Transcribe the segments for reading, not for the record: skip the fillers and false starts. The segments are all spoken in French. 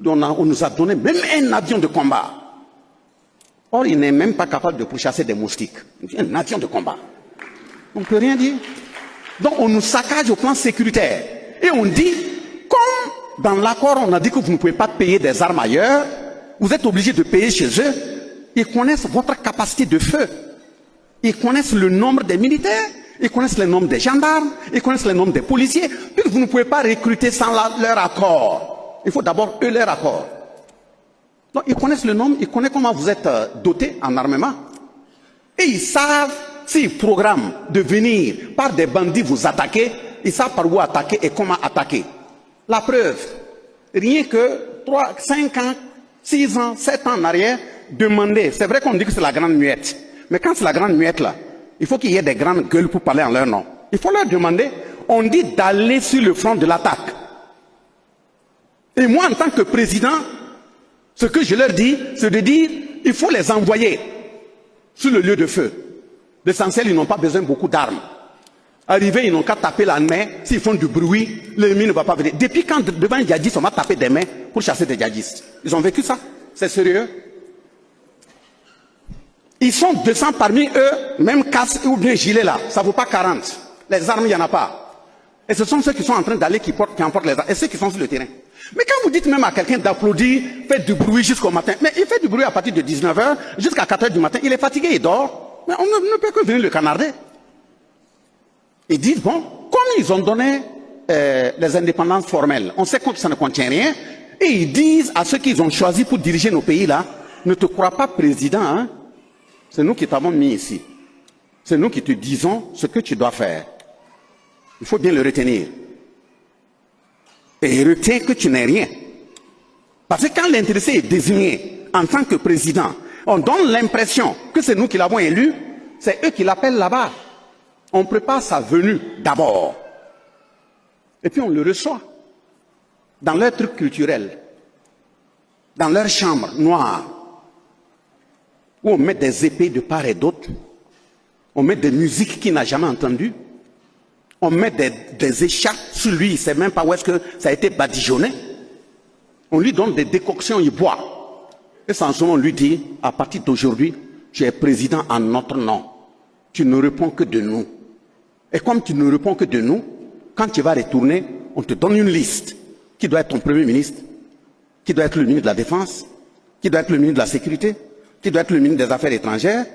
On nous a donné même un avion de combat. Or, il n'est même pas capable de pourchasser des moustiques. Un avion de combat. On ne peut rien dire. Donc, on nous saccage au plan sécuritaire. Et on dit, comme dans l'accord, on a dit que vous ne pouvez pas payer des armes ailleurs, vous êtes obligé de payer chez eux. Ils connaissent votre capacité de feu. Ils connaissent le nombre des militaires. Ils connaissent le nombre des gendarmes. Ils connaissent le nombre des policiers. Puis vous ne pouvez pas recruter sans leur accord. Il faut d'abord eux leur accord. Donc, ils connaissent le nombre, ils connaissent comment vous êtes doté en armement. Et ils savent, s'ils programment de venir par des bandits vous attaquer, ils savent par où attaquer et comment attaquer. La preuve, rien que 3, 5 ans, 6 ans, 7 ans en arrière, demandez. C'est vrai qu'on dit que c'est la grande muette. Mais quand c'est la grande muette là, il faut qu'il y ait des grandes gueules pour parler en leur nom. Il faut leur demander, on dit d'aller sur le front de l'attaque. Et moi, en tant que président, ce que je leur dis, c'est de dire, il faut les envoyer sur le lieu de feu. L'essentiel, ils n'ont pas besoin beaucoup d'armes. Arrivés, ils n'ont qu'à taper la main. S'ils font du bruit, l'ennemi ne va pas venir. Depuis quand, devant un djihadiste, on va taper des mains pour chasser des djihadistes? Ils ont vécu ça? C'est sérieux? Ils sont 200 parmi eux, même casque ou bien gilet là. Ça ne vaut pas 40. Les armes, il n'y en a pas. Et ce sont ceux qui sont en train d'aller, qui emportent les armes. Et ceux qui sont sur le terrain. Mais quand vous dites même à quelqu'un d'applaudir, faites du bruit jusqu'au matin. Mais il fait du bruit à partir de 19h jusqu'à 4h du matin. Il est fatigué, il dort. Mais on ne peut que venir le canarder. Ils disent, bon, comme ils ont donné les indépendances formelles, on sait que ça ne contient rien. Et ils disent à ceux qu'ils ont choisis pour diriger nos pays là, ne te crois pas président, hein. C'est nous qui t'avons mis ici. C'est nous qui te disons ce que tu dois faire. Il faut bien le retenir. Et retiens que tu n'es rien. Parce que quand l'intéressé est désigné en tant que président, on donne l'impression que c'est nous qui l'avons élu, c'est eux qui l'appellent là-bas. On prépare sa venue d'abord. Et puis on le reçoit. Dans leur truc culturel. Dans leur chambre noire. Où on met des épées de part et d'autre. On met des musiques qu'il n'a jamais entendues. On met des écharpes sur lui, il ne sait même pas où est-ce que ça a été badigeonné. On lui donne des décoctions, il boit. Et sans ce moment, on lui dit, à partir d'aujourd'hui, tu es président en notre nom. Tu ne réponds que de nous. Et comme tu ne réponds que de nous, quand tu vas retourner, on te donne une liste. Qui doit être ton premier ministre? Qui doit être le ministre de la Défense? Qui doit être le ministre de la Sécurité? Qui doit être le ministre des Affaires étrangères?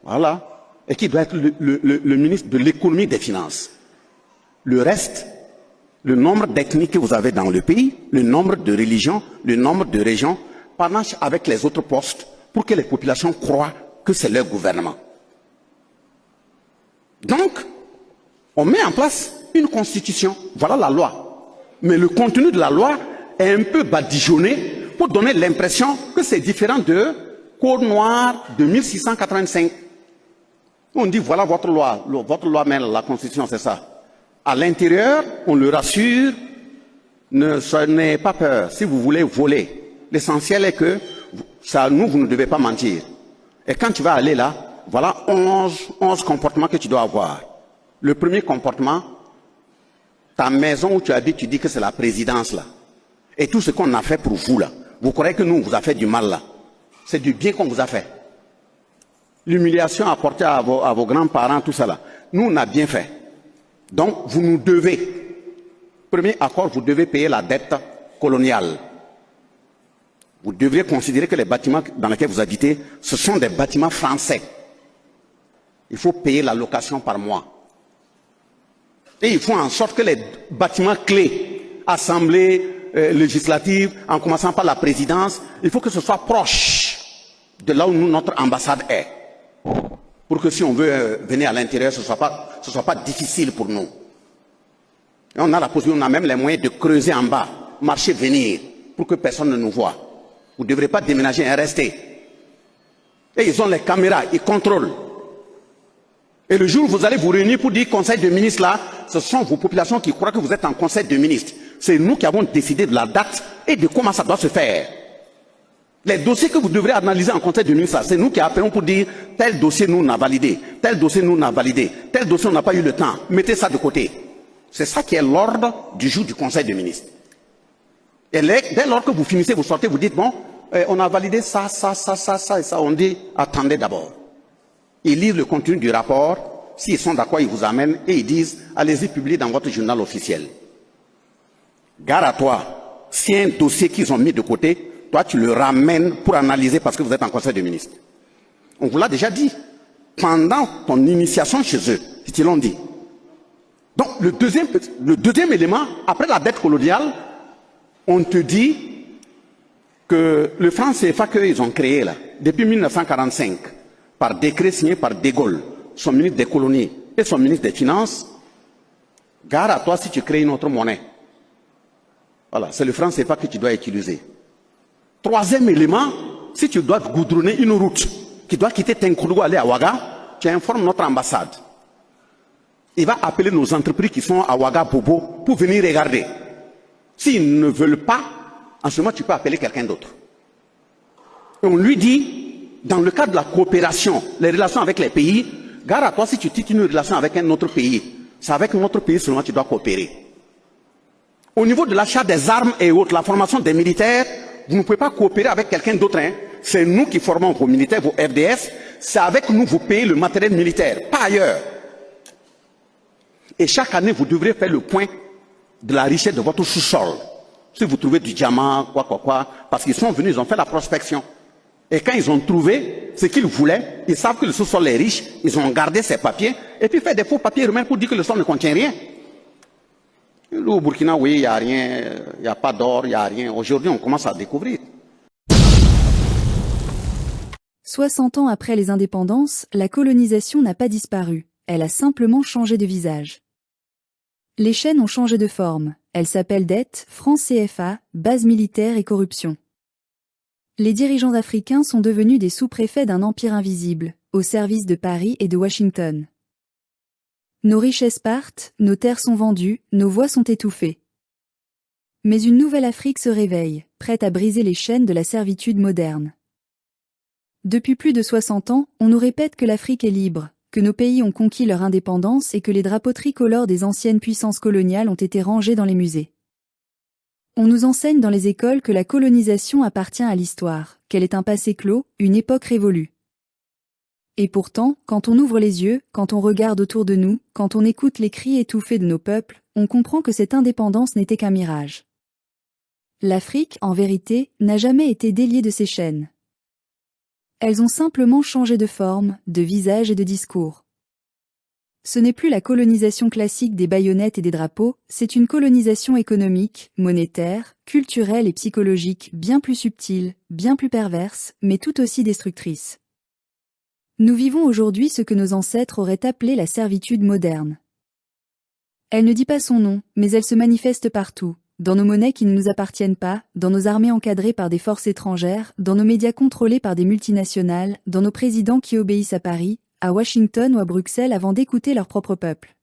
Voilà. Et qui doit être le ministre de l'Économie et des Finances? Le reste, le nombre d'ethnies que vous avez dans le pays, le nombre de religions, le nombre de régions, panache avec les autres postes pour que les populations croient que c'est leur gouvernement. Donc, on met en place une constitution, voilà la loi. Mais le contenu de la loi est un peu badigeonné pour donner l'impression que c'est différent de Code noir de 1685. On dit voilà votre loi même, la constitution, c'est ça. À l'intérieur, on le rassure, n'ayez pas peur. Si vous voulez voler, l'essentiel est que vous ne devez pas mentir. Et quand tu vas aller là, voilà 11 comportements que tu dois avoir. Le premier comportement, ta maison où tu habites, tu dis que c'est la présidence là. Et tout ce qu'on a fait pour vous là, vous croyez que nous, on vous a fait du mal là. C'est du bien qu'on vous a fait. L'humiliation apportée à vos grands-parents, tout ça là. Nous, on a bien fait. Donc, vous nous devez. Premier accord, vous devez payer la dette coloniale. Vous devriez considérer que les bâtiments dans lesquels vous habitez, ce sont des bâtiments français. Il faut payer la location par mois. Et il faut en sorte que les bâtiments clés, assemblée législative, en commençant par la présidence, il faut que ce soit proche de là où notre ambassade est. Pour que si on veut venir à l'intérieur, ce ne soit pas difficile pour nous. Et on a la possibilité, on a même les moyens de creuser en bas, marcher, venir, pour que personne ne nous voie. Vous ne devrez pas déménager et rester. Et ils ont les caméras, ils contrôlent. Et le jour où vous allez vous réunir pour dire conseil de ministres là, ce sont vos populations qui croient que vous êtes en conseil de ministres. C'est nous qui avons décidé de la date et de comment ça doit se faire. Les dossiers que vous devrez analyser en conseil de ministres, c'est nous qui appelons pour dire tel dossier nous on a validé, tel dossier nous on a validé, tel dossier on n'a pas eu le temps, mettez ça de côté. C'est ça qui est l'ordre du jour du conseil de ministres. Et dès lors que vous finissez, vous sortez, vous dites, bon, on a validé ça et ça. On dit, attendez d'abord. Ils lisent le contenu du rapport. S'ils sont d'accord, ils vous amènent et ils disent, allez-y, publiez dans votre journal officiel. Gare à toi. Si un dossier qu'ils ont mis de côté, toi, tu le ramènes pour analyser parce que vous êtes en conseil de ministres. On vous l'a déjà dit. Pendant ton initiation chez eux, ils te l'ont dit. Donc, le deuxième élément, après la dette coloniale, on te dit que le franc CFA qu'ils ont créé là, depuis 1945, par décret signé par De Gaulle, son ministre des colonies et son ministre des Finances, gare à toi si tu crées une autre monnaie. Voilà, c'est le franc CFA que tu dois utiliser. Troisième élément, si tu dois goudronner une route qui doit quitter Tenkoudou aller à Ouaga, tu informes notre ambassade. Il va appeler nos entreprises qui sont à Ouaga Bobo pour venir regarder. S'ils ne veulent pas, en ce moment, tu peux appeler quelqu'un d'autre. Et on lui dit, dans le cadre de la coopération, les relations avec les pays, gare à toi si tu titres une relation avec un autre pays. C'est avec notre pays seulement que tu dois coopérer. Au niveau de l'achat des armes et autres, la formation des militaires, vous ne pouvez pas coopérer avec quelqu'un d'autre. Hein. C'est nous qui formons vos militaires, vos FDS. C'est avec nous que vous payez le matériel militaire, pas ailleurs. Et chaque année, vous devrez faire le point de la richesse de votre sous-sol. Si vous trouvez du diamant, quoi, parce qu'ils sont venus, ils ont fait la prospection. Et quand ils ont trouvé ce qu'ils voulaient, ils savent que le sous-sol est riche, ils ont gardé ces papiers, et puis fait des faux papiers remettre pour dire que le sol ne contient rien. Au Burkina, oui, il n'y a rien, il n'y a pas d'or, il n'y a rien. Aujourd'hui, on commence à découvrir. 60 ans après les indépendances, la colonisation n'a pas disparu. Elle a simplement changé de visage. Les chaînes ont changé de forme. Elles s'appellent dette, franc CFA, base militaire et corruption. Les dirigeants africains sont devenus des sous-préfets d'un empire invisible, au service de Paris et de Washington. Nos richesses partent, nos terres sont vendues, nos voix sont étouffées. Mais une nouvelle Afrique se réveille, prête à briser les chaînes de la servitude moderne. Depuis plus de 60 ans, on nous répète que l'Afrique est libre, que nos pays ont conquis leur indépendance et que les drapeaux tricolores des anciennes puissances coloniales ont été rangés dans les musées. On nous enseigne dans les écoles que la colonisation appartient à l'histoire, qu'elle est un passé clos, une époque révolue. Et pourtant, quand on ouvre les yeux, quand on regarde autour de nous, quand on écoute les cris étouffés de nos peuples, on comprend que cette indépendance n'était qu'un mirage. L'Afrique, en vérité, n'a jamais été déliée de ses chaînes. Elles ont simplement changé de forme, de visage et de discours. Ce n'est plus la colonisation classique des baïonnettes et des drapeaux, c'est une colonisation économique, monétaire, culturelle et psychologique bien plus subtile, bien plus perverse, mais tout aussi destructrice. Nous vivons aujourd'hui ce que nos ancêtres auraient appelé la servitude moderne. Elle ne dit pas son nom, mais elle se manifeste partout, dans nos monnaies qui ne nous appartiennent pas, dans nos armées encadrées par des forces étrangères, dans nos médias contrôlés par des multinationales, dans nos présidents qui obéissent à Paris, à Washington ou à Bruxelles avant d'écouter leur propre peuple.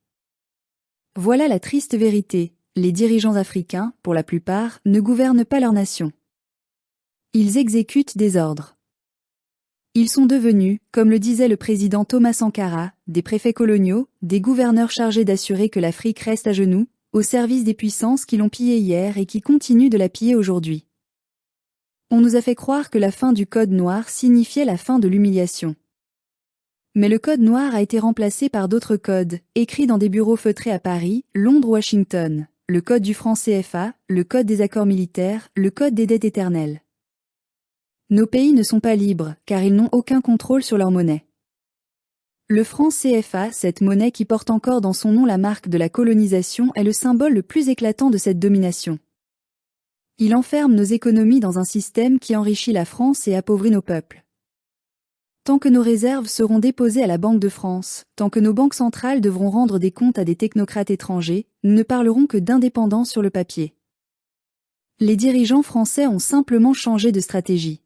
Voilà la triste vérité, les dirigeants africains, pour la plupart, ne gouvernent pas leur nation. Ils exécutent des ordres. Ils sont devenus, comme le disait le président Thomas Sankara, des préfets coloniaux, des gouverneurs chargés d'assurer que l'Afrique reste à genoux, au service des puissances qui l'ont pillée hier et qui continuent de la piller aujourd'hui. On nous a fait croire que la fin du code noir signifiait la fin de l'humiliation. Mais le code noir a été remplacé par d'autres codes, écrits dans des bureaux feutrés à Paris, Londres ou Washington, le code du franc CFA, le code des accords militaires, le code des dettes éternelles. Nos pays ne sont pas libres, car ils n'ont aucun contrôle sur leur monnaie. Le franc CFA, cette monnaie qui porte encore dans son nom la marque de la colonisation, est le symbole le plus éclatant de cette domination. Il enferme nos économies dans un système qui enrichit la France et appauvrit nos peuples. Tant que nos réserves seront déposées à la Banque de France, tant que nos banques centrales devront rendre des comptes à des technocrates étrangers, nous ne parlerons que d'indépendance sur le papier. Les dirigeants français ont simplement changé de stratégie.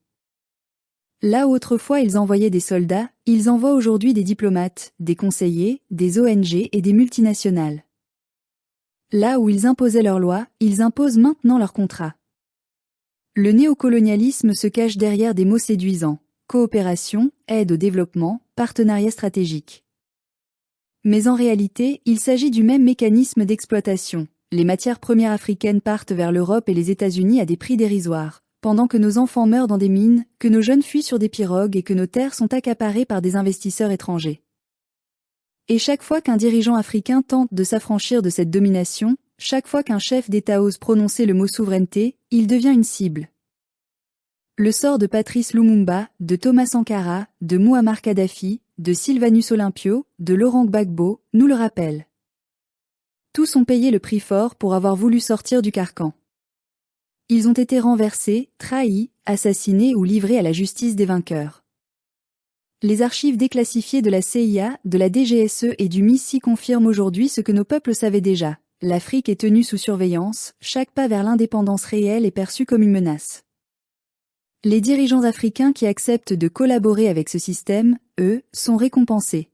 Là où autrefois ils envoyaient des soldats, ils envoient aujourd'hui des diplomates, des conseillers, des ONG et des multinationales. Là où ils imposaient leurs lois, ils imposent maintenant leurs contrats. Le néocolonialisme se cache derrière des mots séduisants: coopération, aide au développement, partenariat stratégique. Mais en réalité, il s'agit du même mécanisme d'exploitation, Les matières premières africaines partent vers l'Europe et les États-Unis à des prix dérisoires, pendant que nos enfants meurent dans des mines, que nos jeunes fuient sur des pirogues et que nos terres sont accaparées par des investisseurs étrangers. Et chaque fois qu'un dirigeant africain tente de s'affranchir de cette domination, chaque fois qu'un chef d'État ose prononcer le mot souveraineté, il devient une cible. Le sort de Patrice Lumumba, de Thomas Sankara, de Muammar Kadhafi, de Sylvanus Olympio, de Laurent Gbagbo, nous le rappelle. Tous ont payé le prix fort pour avoir voulu sortir du carcan. Ils ont été renversés, trahis, assassinés ou livrés à la justice des vainqueurs. Les archives déclassifiées de la CIA, de la DGSE et du MISI confirment aujourd'hui ce que nos peuples savaient déjà. L'Afrique est tenue sous surveillance, chaque pas vers l'indépendance réelle est perçu comme une menace. Les dirigeants africains qui acceptent de collaborer avec ce système, eux, sont récompensés.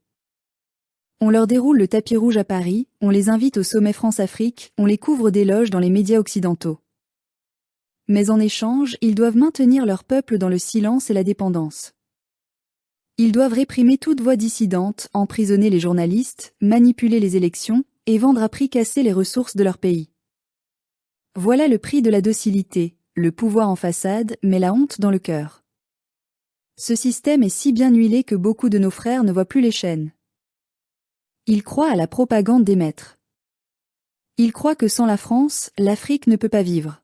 On leur déroule le tapis rouge à Paris, on les invite au sommet France-Afrique, on les couvre d'éloges dans les médias occidentaux. Mais en échange, ils doivent maintenir leur peuple dans le silence et la dépendance. Ils doivent réprimer toute voix dissidente, emprisonner les journalistes, manipuler les élections, et vendre à prix cassé les ressources de leur pays. Voilà le prix de la docilité, le pouvoir en façade, mais la honte dans le cœur. Ce système est si bien huilé que beaucoup de nos frères ne voient plus les chaînes. Ils croient à la propagande des maîtres. Ils croient que sans la France, l'Afrique ne peut pas vivre.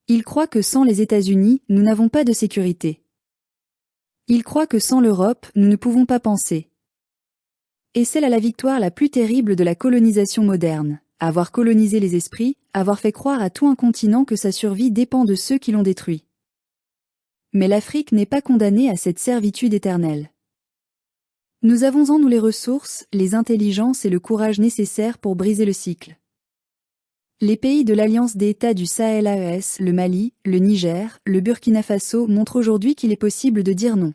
Ils croient que sans les États-Unis, nous n'avons pas de sécurité. Ils croient que sans l'Europe, nous ne pouvons pas penser. Et c'est là la victoire la plus terrible de la colonisation moderne, avoir colonisé les esprits, avoir fait croire à tout un continent que sa survie dépend de ceux qui l'ont détruit. Mais l'Afrique n'est pas condamnée à cette servitude éternelle. Nous avons en nous les ressources, les intelligences et le courage nécessaires pour briser le cycle. Les pays de l'Alliance des États du Sahel AES, le Mali, le Niger, le Burkina Faso montrent aujourd'hui qu'il est possible de dire non.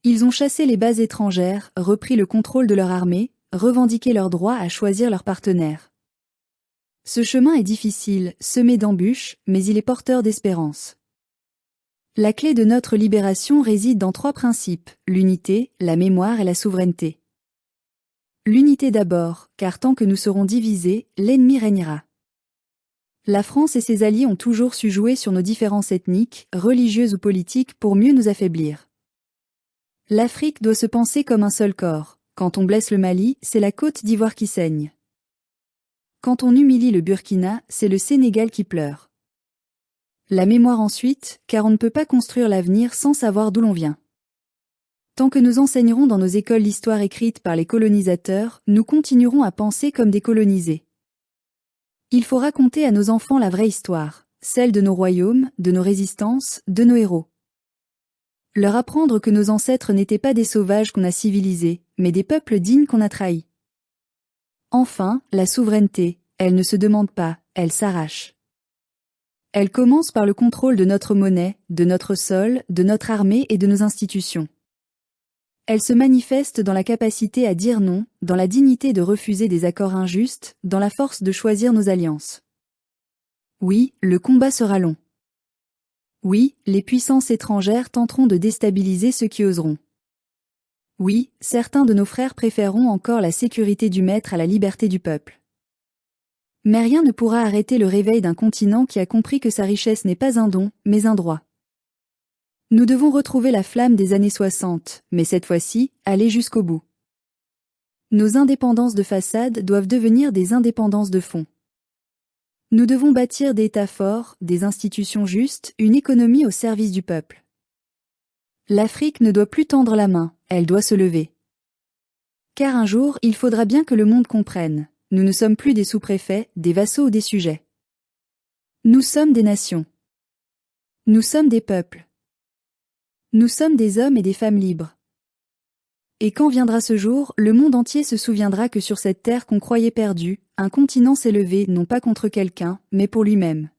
Ils ont chassé les bases étrangères, repris le contrôle de leur armée, revendiqué leur droit à choisir leurs partenaires. Ce chemin est difficile, semé d'embûches, mais il est porteur d'espérance. La clé de notre libération réside dans 3 principes, l'unité, la mémoire et la souveraineté. L'unité d'abord, car tant que nous serons divisés, l'ennemi régnera. La France et ses alliés ont toujours su jouer sur nos différences ethniques, religieuses ou politiques pour mieux nous affaiblir. L'Afrique doit se penser comme un seul corps. Quand on blesse le Mali, c'est la Côte d'Ivoire qui saigne. Quand on humilie le Burkina, c'est le Sénégal qui pleure. La mémoire ensuite, car on ne peut pas construire l'avenir sans savoir d'où l'on vient. Tant que nous enseignerons dans nos écoles l'histoire écrite par les colonisateurs, nous continuerons à penser comme des colonisés. Il faut raconter à nos enfants la vraie histoire, celle de nos royaumes, de nos résistances, de nos héros. Leur apprendre que nos ancêtres n'étaient pas des sauvages qu'on a civilisés, mais des peuples dignes qu'on a trahis. Enfin, la souveraineté, elle ne se demande pas, elle s'arrache. Elle commence par le contrôle de notre monnaie, de notre sol, de notre armée et de nos institutions. Elle se manifeste dans la capacité à dire non, dans la dignité de refuser des accords injustes, dans la force de choisir nos alliances. Oui, le combat sera long. Oui, les puissances étrangères tenteront de déstabiliser ceux qui oseront. Oui, certains de nos frères préféreront encore la sécurité du maître à la liberté du peuple. Mais rien ne pourra arrêter le réveil d'un continent qui a compris que sa richesse n'est pas un don, mais un droit. Nous devons retrouver la flamme des années 60, mais cette fois-ci, aller jusqu'au bout. Nos indépendances de façade doivent devenir des indépendances de fond. Nous devons bâtir des États forts, des institutions justes, une économie au service du peuple. L'Afrique ne doit plus tendre la main, elle doit se lever. Car un jour, il faudra bien que le monde comprenne, nous ne sommes plus des sous-préfets, des vassaux ou des sujets. Nous sommes des nations. Nous sommes des peuples. Nous sommes des hommes et des femmes libres. Et quand viendra ce jour, le monde entier se souviendra que sur cette terre qu'on croyait perdue, un continent s'est levé non pas contre quelqu'un, mais pour lui-même.